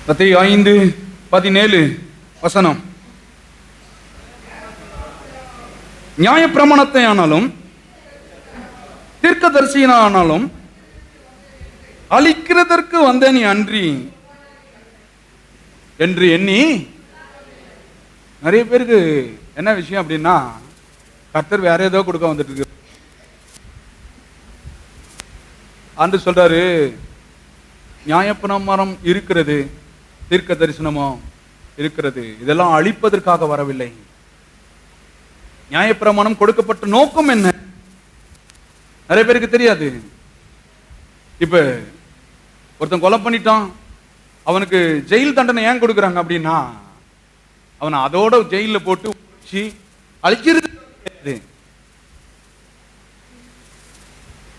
மத்தேயு 5:17 வசனம். நியாயப்பிரமாணத்தை ஆனாலும் தீர்க்கதரிசியானாலும் அழிக்கிறதற்கு வந்தேன் அன்றி என்று எண்ணி. நிறைய பேருக்கு என்ன விஷயம் அப்படின்னா, கர்த்தர் வேற ஏதோ கொடுக்க வந்துட்டு இருக்கு. ஆண்டு சொல்றாரு, நியாயப்பிரமாணம் இருக்கிறது, தீர்க்க தரிசனமோ இருக்கிறது, இதெல்லாம் அழிப்பதற்காக வரவில்லை. நியாயப்பிரமாணம் கொடுக்கப்பட்ட நோக்கம் என்ன நிறைய பேருக்கு தெரியாது. இப்ப ஒருத்தன் கொலை பண்ணிட்டான், அவனுக்கு ஜெயில் தண்டனை ஏன் கொடுக்குறாங்க அப்படின்னா, அவனை அதோட ஜெயில போட்டு அழிக்கிறது.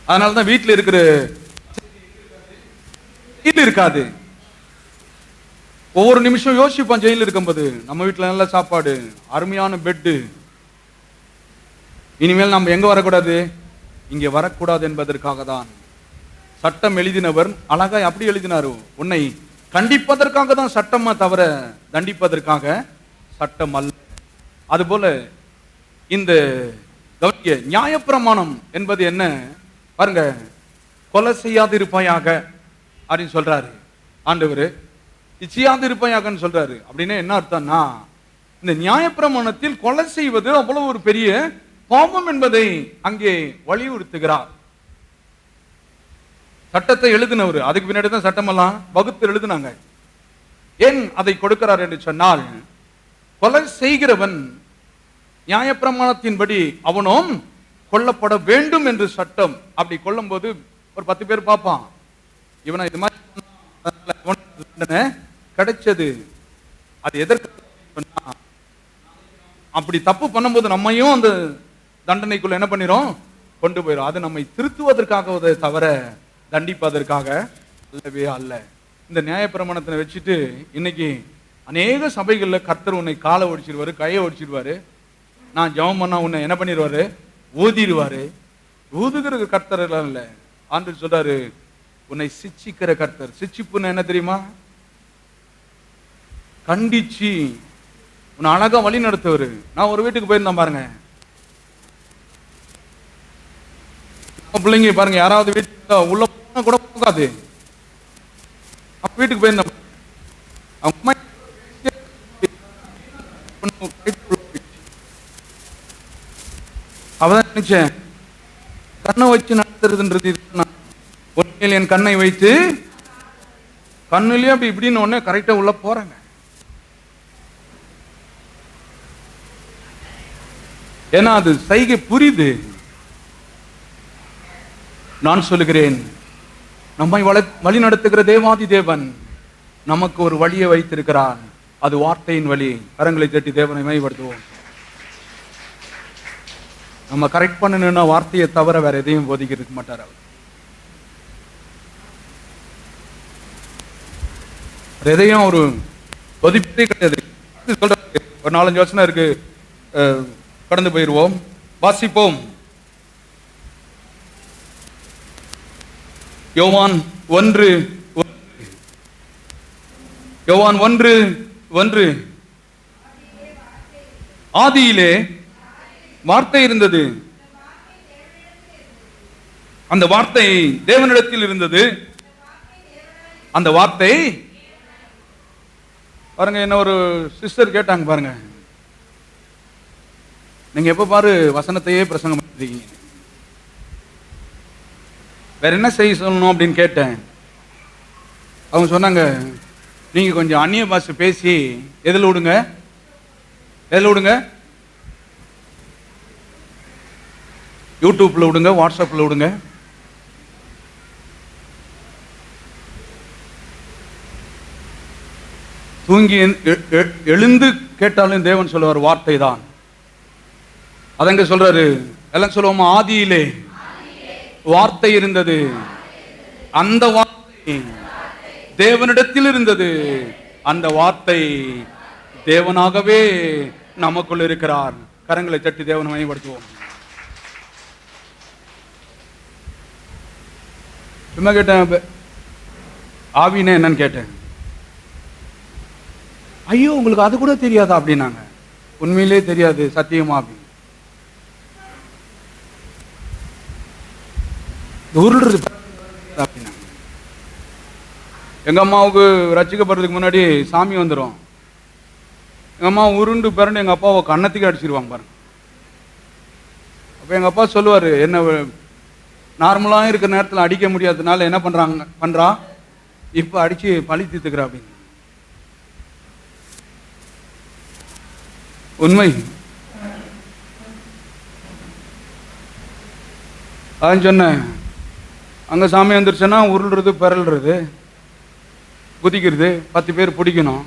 அதனாலதான் வீட்டில் இருக்கிற இருக்காது. ஒவ்வொரு நிமிஷம் யோசிப்பான் ஜெயில இருக்கும்போது, நம்ம வீட்டுல நல்ல சாப்பாடு, அருமையான பெட்டு, இனிமேல் நம்ம எங்க வரக்கூடாது, இங்க வரக்கூடாது என்பதற்காக தான் சட்டம் எழுதினவர் அழகா அப்படி எழுதினாரு, உன்னை கண்டிப்பதற்காக தான் சட்டமா தவிர தண்டிப்பதற்காக சட்டம் அல்ல. அதுபோல இந்த நியாயப்பிரமாணம் என்பது என்ன பாருங்க, கொலை செய்யாது இருப்பாயாக அப்படின்னு சொல்றாரு ஆண்டவர், இச்சியாது இருப்பாயாகன்னு சொல்றாரு. அப்படின்னா என்ன அர்த்தம்னா, இந்த நியாயப்பிரமாணத்தில் கொலை செய்வது அவ்வளவு ஒரு பெரிய பாவம் என்பதை அங்கே வலியுறுத்துகிறார். சட்டத்தை எழுதினவர், அதுக்கு பின்னாடி தான் சட்டமெல்லாம் வகுத்து எழுதினாங்க. ஏன் அதை கொடுக்கிறார் என்று சொன்னால், கொலை செய்கிறவன் நியாயப்பிரமாணத்தின்படி அவனும் கொல்லப்பட வேண்டும் என்று சட்டம். அப்படி கொல்லும் போது ஒரு 10 பேர் பார்ப்பான், இவனை இது மாதிரி கிடைச்சது. அது எதற்கு, அப்படி தப்பு பண்ணும்போது நம்மையும் அந்த தண்டனைக்குள்ள என்ன பண்ணிரும், கொண்டு போயிடும். அது நம்மை திருத்துவதற்காக தவிர தண்டிப்பதற்காக அல்லவே அல்ல. இந்த நியாயப்பிரமாணத்தை வச்சுட்டு இன்னைக்கு அநேக சபைகள்ல கர்த்தர் உன்னை காலை ஒடிச்சிருவாரு, கையை ஒடிச்சிருவாரு. நான் ஜெபம் பண்ணா உன்னை என்ன பண்ணிடுவாரு, ஊதிடுவாரு. ஊதுகிற கர்த்தர் எல்லாம் இல்ல. ஆண்டு சொல்றாரு, உன்னை சிச்சிக்கிற கர்த்தர். சிச்சிப்புன்னு என்ன தெரியுமா, கண்டிச்சு உன்னை அழகா வழி நடத்துவாரு. நான் ஒரு வீட்டுக்கு போயிருந்தேன் பாருங்க, பிள்ளைங்க பாருங்க, யாராவது வீட்டுல உள்ள கூட போகாது. வீட்டுக்கு போயிருந்தேன், அவதான் நினைச்சேன், கண்ணை வச்சு நடத்துறதுன்றது என் கண்ணை வைத்து கண்ணுலயே அப்படி இப்படின்னு உடனே கரெக்டா உள்ள போறாங்க. ஏன்னா அது சைகை புரியுது. நான் சொல்லுகிறேன், நம்மை வழி நடத்துகிற தேவாதி தேவன் நமக்கு ஒரு வழியை வைத்திருக்கிறான். அது வார்த்தையின் வழி. கரங்களை தட்டி தேவனை மைப்படுத்துவோம். நம்ம கரெக்ட் பண்ணணும்னா வார்த்தையை தவிர வேற எதையும் போதிக்க மாட்டார் அவர். எதையும் ஒரு ஒதுக்கே கிடையாது. ஒரு 4-5 வருஷம் இருக்கு, கடந்து போயிருவோம். வாசிப்போம். யோவான் 1:1 ஆதியிலே வார்த்தை இருந்தது, அந்த வார்த்தை தேவனிடத்தில் இருந்தது, அந்த வார்த்தை பாருங்க. என்ன ஒரு சிஸ்டர் கேட்டாங்க பாருங்க, நீங்க எப்ப பாரு வசனத்தையே பிரசங்கம் பண்றீங்க, வேற என்ன செய்ய சொல்லணும் அப்படின்னு கேட்டேன். அவங்க சொன்னாங்க, நீங்க கொஞ்சம் அந்நிய பாஷை பேசி எதில் விடுங்க, யூடியூப்ல விடுங்க, வாட்ஸ்அப்ல விடுங்க. தூங்கி எழுந்து கேட்டாலும் தேவன் சொல்லுவார், வார்த்தை தான். அதங்க சொல்றாரு, எல்லாம் சொல்லுவோமா, ஆதியிலே வார்த்தை இருந்தது, அந்த வார்த்தை தேவனிடத்தில் இருந்தது, அந்த வார்த்தை தேவனாகவே நமக்குள் இருக்கிறார். கரங்களை தட்டி தேவனை மையப்படுத்துவோம். சும்மா கேட்டேன், ஆவினே என்னன்னு கேட்டேன். ஐயோ உங்களுக்கு அது கூட தெரியாதா அப்படின்னாங்க. உண்மையிலே தெரியாது சத்தியமா அப்படின்னு. உருள்றது அப்படின்னாங்க. எங்க அம்மாவுக்கு ரசிக்கப்படுறதுக்கு முன்னாடி சாமி வந்துடும். எங்க அம்மா உருண்டு பிறண்டு எங்க அப்பாவை கன்னத்துக்கு அடிச்சிருவாங்க பாருங்க. அப்ப எங்க அப்பா சொல்லுவாரு, என்ன நார்மலா இருக்கிற நேரத்தில் அடிக்க முடியாததுனால என்ன பண்றா இப்ப அடிச்சு பழி தீர்த்துக்கிறா அப்படின்னு. உண்மை. அதான் சொன்னேன், அங்க சாமி வந்துருச்சுன்னா உருள்றது பிறல்றது குதிக்கிறது 10 பேர் பிடிக்கணும்.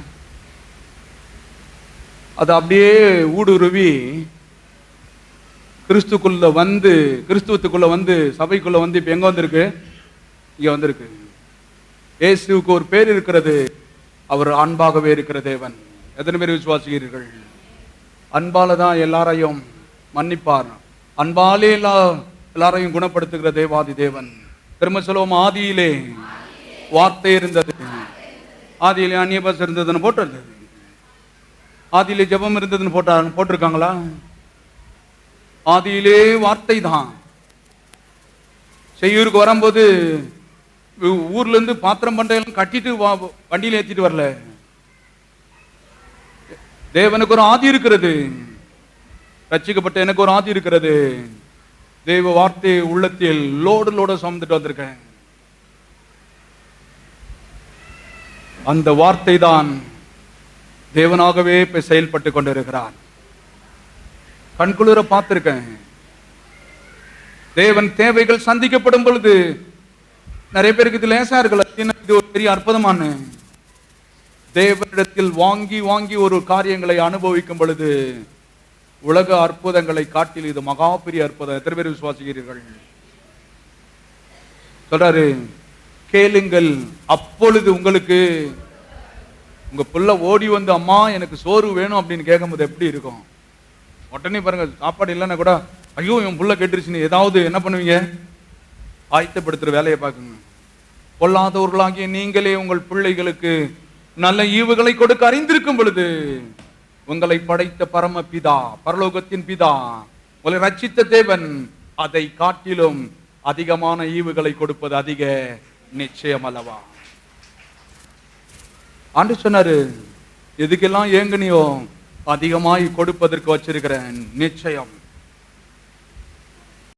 அது அப்படியே ஊடுருவி கிறிஸ்துவத்துக்குள்ள வந்து சபைக்குள்ள வந்து இப்ப எங்க வந்திருக்கு? இங்க வந்திருக்கு. இயேசுவுக்கு ஒரு பேர் இருக்கிறது, அவர் அன்பாகவே இருக்கிற தேவன். எத்தனை பேர் விசுவாசிக்கிறீர்கள்? அன்பால தான் எல்லாரையும் மன்னிப்பார், அன்பாலே எல்லாரையும் குணப்படுத்துகிற தேவாதி தேவன். திரும்ப சொல்லுவோம், ஆதியிலே வார்த்தை இருந்தது, ஆதியிலே அந்நிய பாஷை இருந்ததுன்னு போட்டிருந்தது, ஆதியிலே ஜெபம் இருந்ததுன்னு போட்டிருக்காங்களா? ஆதியிலே வார்த்தை தான். செய்யூருக்கு வரும்போது ஊர்ல இருந்து பாத்திரம் பண்டையெல்லாம் கட்டிட்டு வண்டியில ஏத்திட்டு வரல. தேவனுக்கு ஒரு ஆதி இருக்கிறது, ரட்சிக்கப்பட்ட எனக்கு ஒரு ஆதி இருக்கிறது. தேவ வார்த்தை உள்ளத்தில் லோட சுமந்துட்டு வந்திருக்கேன். அந்த வார்த்தை தான் தேவனாகவே இப்ப செயல்பட்டு கொண்டிருக்கிறார். கண்குளிர பார்த்திருக்கேன். தேவன் தேவைகள் சந்திக்கப்படும் பொழுது நிறைய பேருக்கு இது லேசா இருக்கல, இது ஒரு பெரிய அற்புதமான தேவனிடத்தில் வாங்கி வாங்கி ஒரு காரியங்களை அனுபவிக்கும் பொழுது உலக அற்புதங்களை காட்டில் இது மகா பெரிய அற்புதம். எத்தனை பேர் விசுவாசிக்கிறீர்கள்? சொல்றாரு, கேளுங்கள் அப்பொழுது உங்களுக்கு. உங்க பிள்ளை ஓடி வந்து அம்மா எனக்கு சோறு வேணும் அப்படின்னு கேட்கும்போது எப்படி இருக்கும்? உடனே பாருங்க, சாப்பாடு இல்லைன்னா கூட ஐயோ என் புள்ள கெட்டுருச்சுன்னு ஏதாவது என்ன பண்ணுவீங்க? ஆயத்தப்படுத்துற வேலையை பார்க்குங்க. பொல்லாதவர்களாகிய நீங்களே உங்கள் பிள்ளைகளுக்கு நல்ல ஈவுகளை கொடுக்க அறிந்திருக்கும் பொழுது உங்களை படைத்த பரம பிதா, பரலோகத்தின் பிதா, உங்களை ரட்சித்த தேவன் அதை காட்டிலும் அதிகமான ஈவுகளை கொடுப்பது அதிக நிச்சயம் அல்லவா? ஆண்டு சொன்னாரு, எதுக்கெல்லாம் ஏங்கனியோ அதிகமாய் கொடுப்பதற்கு வச்சிருக்கிறேன் நிச்சயம்.